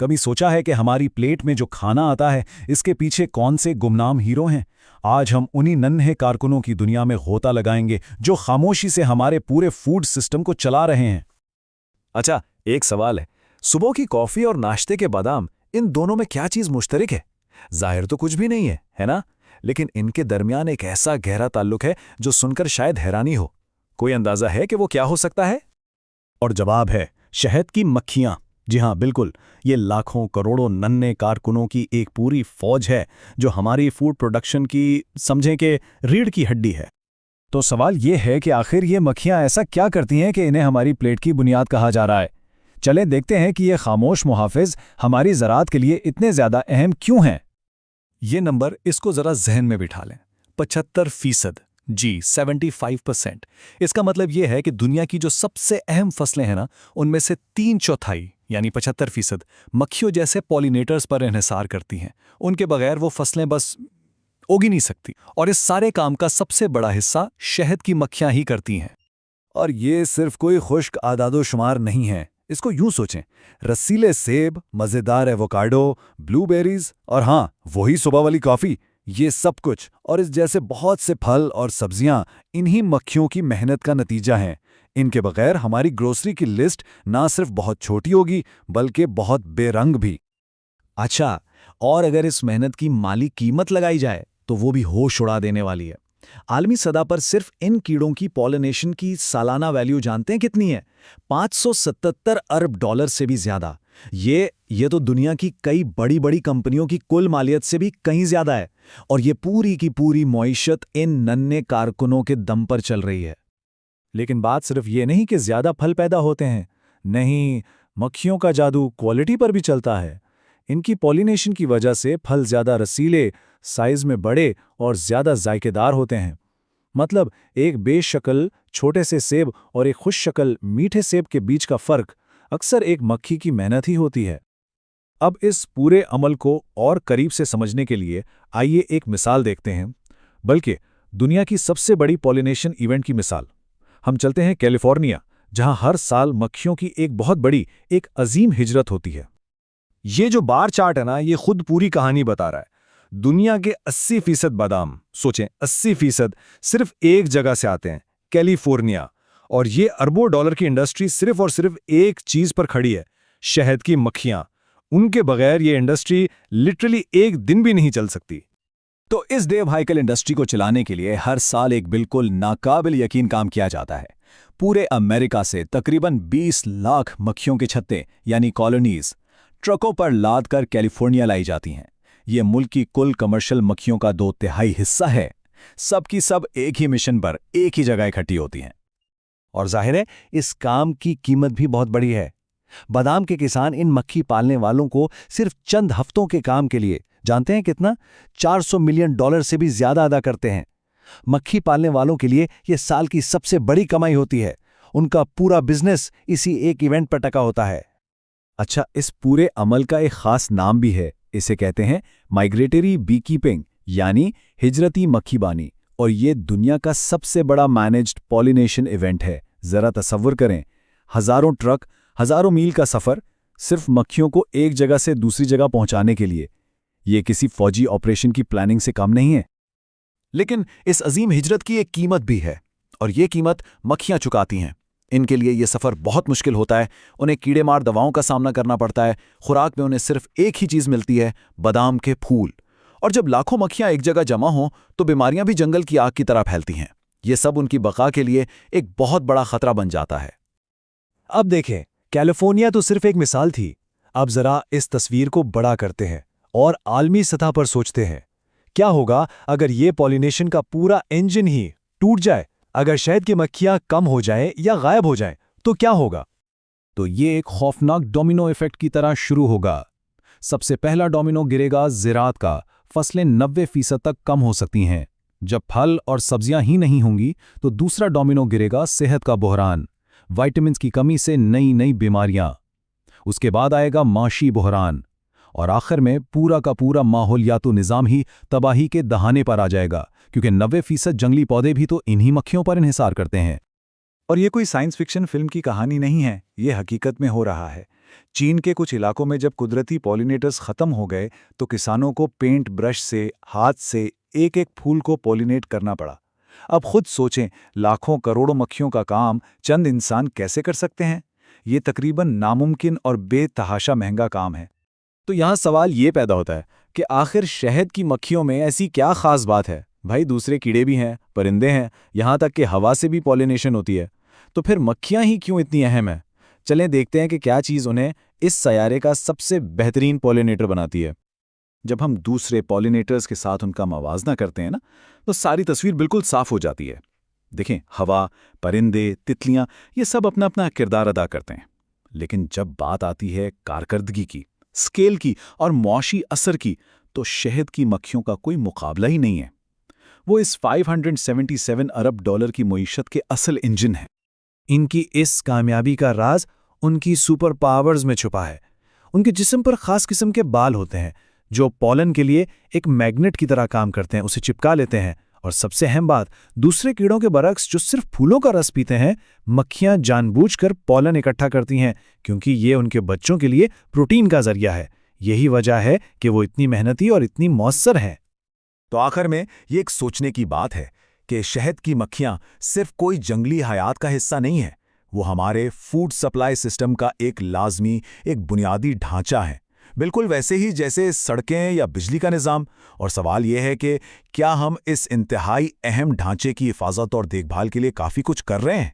कभी सोचा है कि हमारी प्लेट में जो खाना आता है इसके पीछे कौन से गुमनाम हीरो हैं? आज हम उन्हीं नन्हे कारकुनों की दुनिया में गोता लगाएंगे जो खामोशी से हमारे पूरे फूड सिस्टम को चला रहे हैं। अच्छा, एक सवाल है, सुबह की कॉफी और नाश्ते के बादाम, इन दोनों में क्या चीज मुश्तरक है? जाहिर तो कुछ भी नहीं है ना? लेकिन इनके दरमियान एक ऐसा गहरा ताल्लुक है जो सुनकर शायद हैरानी हो। कोई अंदाजा है कि वो क्या हो सकता है? और जवाब है शहद की मक्खियां। जी हाँ, बिल्कुल। ये लाखों करोड़ों नन्हे कारकुनों की एक पूरी फौज है जो हमारी फूड प्रोडक्शन की, समझें कि, रीढ़ की हड्डी है। तो सवाल ये है कि आखिर ये मक्खियां ऐसा क्या करती हैं कि इन्हें हमारी प्लेट की बुनियाद कहा जा रहा है। चलें देखते हैं कि ये खामोश मुहाफिज हमारी ज़राअत के लिए इतने ज़्यादा अहम क्यों हैं। ये नंबर, इसको ज़रा जहन में बिठा लें। 75%। जी, 75%। इसका मतलब यह है कि दुनिया की जो सबसे अहम फसलें हैं ना, उनमें से 3/4 यानी 75% मक्खियों जैसे पॉलिनेटर्स पर इन्हिसार करती हैं। उनके बगैर वो फसलें बस उग ही नहीं सकती। और इस सारे काम का सबसे बड़ा हिस्सा शहद की मक्खियां ही करती हैं। और ये सिर्फ कोई खुश्क आदादोशुमार नहीं है। इसको यूं सोचें, रसीले सेब, मज़ेदार एवोकाडो, ब्लूबेरीज और हाँ, वही सुबह वाली कॉफ़ी, ये सब कुछ और इस जैसे बहुत से फल और सब्जियां इन्हीं मक्खियों की मेहनत का नतीजा हैं। इनके बगैर हमारी ग्रोसरी की लिस्ट ना सिर्फ बहुत छोटी होगी बल्कि बहुत बेरंग भी। अच्छा, और अगर इस मेहनत की माली कीमत लगाई जाए तो वो भी होश उड़ा देने वाली है। आलमी सतह पर सिर्फ इन कीड़ों की पॉलिनेशन की सालाना वैल्यू जानते हैं कितनी है? 577 अरब डॉलर से भी ज्यादा। ये तो दुनिया की कई बड़ी बड़ी कंपनियों की कुल मालियत से भी कहीं ज्यादा है। और ये पूरी की पूरी मईशत इन नन्हे कारकुनों के दम पर चल रही है। लेकिन बात सिर्फ ये नहीं कि ज्यादा फल पैदा होते हैं। नहीं, मक्खियों का जादू क्वालिटी पर भी चलता है। इनकी पॉलिनेशन की वजह से फल ज्यादा रसीले, साइज में बड़े और ज्यादा जायकेदार होते हैं। मतलब एक बेशक्ल छोटे से सेब और एक खुशशक्ल मीठे सेब के बीच का फर्क अक्सर एक मक्खी की मेहनत ही होती है। अब इस पूरे अमल को और करीब से समझने के लिए आइए एक मिसाल देखते हैं, बल्कि दुनिया की सबसे बड़ी पॉलिनेशन इवेंट की मिसाल। हम चलते हैं कैलिफोर्निया, जहां हर साल मक्खियों की एक बहुत बड़ी, एक अजीम हिजरत होती है। ये जो बार चार्ट है ना, ये खुद पूरी कहानी बता रहा है। दुनिया के 80% बादाम, सोचें 80%, सिर्फ एक जगह से आते हैं, कैलिफोर्निया। और ये अरबों डॉलर की इंडस्ट्री सिर्फ और सिर्फ एक चीज पर खड़ी है, शहद की मक्खियां। उनके बगैर ये इंडस्ट्री लिटरली एक दिन भी नहीं चल सकती। तो इस देव हाइकल इंडस्ट्री को चलाने के लिए हर साल एक बिल्कुल नाकाबिल यकीन काम किया जाता है। पूरे अमेरिका से तकरीबन 20 लाख मक्खियों के छत्ते यानी कॉलोनीज ट्रकों पर लाद कर कैलिफोर्निया लाई जाती हैं। ये मुल्क की कुल कमर्शियल मक्खियों का 2/3 हिस्सा है। सब की सब एक ही मिशन पर एक ही जगह इकट्ठी होती हैं। और जाहिर है, इस काम की कीमत भी बहुत बड़ी है। बादाम के किसान इन मक्खी पालने वालों को सिर्फ चंद हफ्तों के काम के लिए, जानते हैं कितना? 400 मिलियन डॉलर से भी ज्यादा अदा करते हैं। मक्खी पालने वालों के लिए यह साल की सबसे बड़ी कमाई होती है। उनका पूरा बिजनेस इसी एक इवेंट पर टका होता है। अच्छा, इस पूरे अमल का एक खास नाम भी है। इसे कहते हैं माइग्रेटरी बीकीपिंग यानी हिजरती मक्खीबानी। और ये दुनिया का सबसे बड़ा मैनेज्ड पॉलिनेशन इवेंट है। जरा तसव्वुर करें, हजारों ट्रक, हजारों मील का सफर सिर्फ मक्खियों को एक जगह से दूसरी जगह पहुंचाने के लिए। ये किसी फौजी ऑपरेशन की प्लानिंग से कम नहीं है। लेकिन इस अजीम हिजरत की एक कीमत भी है, और ये कीमत मक्खियां चुकाती हैं। इनके लिए यह सफ़र बहुत मुश्किल होता है। उन्हें कीड़े मार दवाओं का सामना करना पड़ता है। खुराक में उन्हें सिर्फ एक ही चीज़ मिलती है, बादाम के फूल। और जब लाखों मक्खियां एक जगह जमा हों तो बीमारियां भी जंगल की आग की तरह फैलती हैं। ये सब उनकी बका के लिए एक बहुत बड़ा खतरा बन जाता है। अब देखें, कैलिफोर्निया तो सिर्फ एक मिसाल थी। अब जरा इस तस्वीर को बड़ा करते हैं और आलमी सतह पर सोचते हैं, क्या होगा अगर ये पॉलिनेशन का पूरा इंजन ही टूट जाए? अगर शहद की मक्खियां कम हो जाएं या गायब हो जाएं तो क्या होगा? तो ये एक खौफनाक डोमिनो इफेक्ट की तरह शुरू होगा। सबसे पहला डोमिनो गिरेगा ज़राअत का। फसलें 90% तक कम हो सकती हैं। जब फल और सब्जियां ही नहीं होंगी तो दूसरा डोमिनो गिरेगा सेहत का बहरान। विटामिन्स की कमी से नई नई बीमारियां। उसके बाद आएगा माशी बहरान। और आखिर में पूरा का पूरा माहौलियातो निज़ाम ही तबाही के दहाने पर आ जाएगा, क्योंकि 90% जंगली पौधे भी तो इन्हीं मक्खियों पर इन्हिसार करते हैं। और ये कोई साइंस फिक्शन फिल्म की कहानी नहीं है, ये हकीकत में हो रहा है। चीन के कुछ इलाकों में जब कुदरती पॉलिनेटर्स खत्म हो गए तो किसानों को पेंट ब्रश से, हाथ से एक एक फूल को पॉलिनेट करना पड़ा। अब खुद सोचें, लाखों करोड़ों मक्खियों का काम चंद इंसान कैसे कर सकते हैं? ये तकरीबन नामुमकिन और बेतहाशा महंगा काम है। तो यहाँ सवाल ये पैदा होता है कि आखिर शहद की मक्खियों में ऐसी क्या खास बात है? भाई दूसरे कीड़े भी हैं, परिंदे हैं, यहाँ तक कि हवा से भी पॉलिनेशन होती है। तो फिर मक्खियाँ ही क्यों इतनी अहम है? चलें देखते हैं कि क्या चीज़ उन्हें इस सयारे का सबसे बेहतरीन पॉलिनेटर बनाती है। जब हम दूसरे पॉलिनेटर्स के साथ उनका मवाजना करते हैं ना, तो सारी तस्वीर बिल्कुल साफ हो जाती है। देखें, हवा, परिंदे, तितलियां, ये सब अपना अपना किरदार अदा करते हैं। लेकिन जब बात आती है कारकर्दगी की, स्केल की और मौशी असर की, तो शहद की मक्खियों का कोई मुकाबला ही नहीं है। वो इस 577 अरब डॉलर की मईशत के असल इंजन है। इनकी इस कामयाबी का राज उनकी सुपर पावर्स में छुपा है। उनके जिस्म पर खास किस्म के बाल होते हैं जो पॉलन के लिए एक मैग्नेट की तरह काम करते हैं, उसे चिपका लेते हैं। और सबसे अहम बात, दूसरे कीड़ों के बरक्स जो सिर्फ फूलों का रस पीते हैं, मक्खियां जानबूझकर पॉलन इकट्ठा करती हैं क्योंकि ये उनके बच्चों के लिए प्रोटीन का जरिया है। यही वजह है कि वो इतनी मेहनती और इतनी मौसर हैं। तो आखिर में ये एक सोचने की बात है कि शहद की मक्खियां सिर्फ कोई जंगली हयात का हिस्सा नहीं है, वो हमारे फूड सप्लाई सिस्टम का एक लाजमी, एक बुनियादी ढांचा है, बिल्कुल वैसे ही जैसे सड़कें या बिजली का निज़ाम। और सवाल यह है कि क्या हम इस इंतहाई अहम ढांचे की हिफाजत और देखभाल के लिए काफ़ी कुछ कर रहे हैं?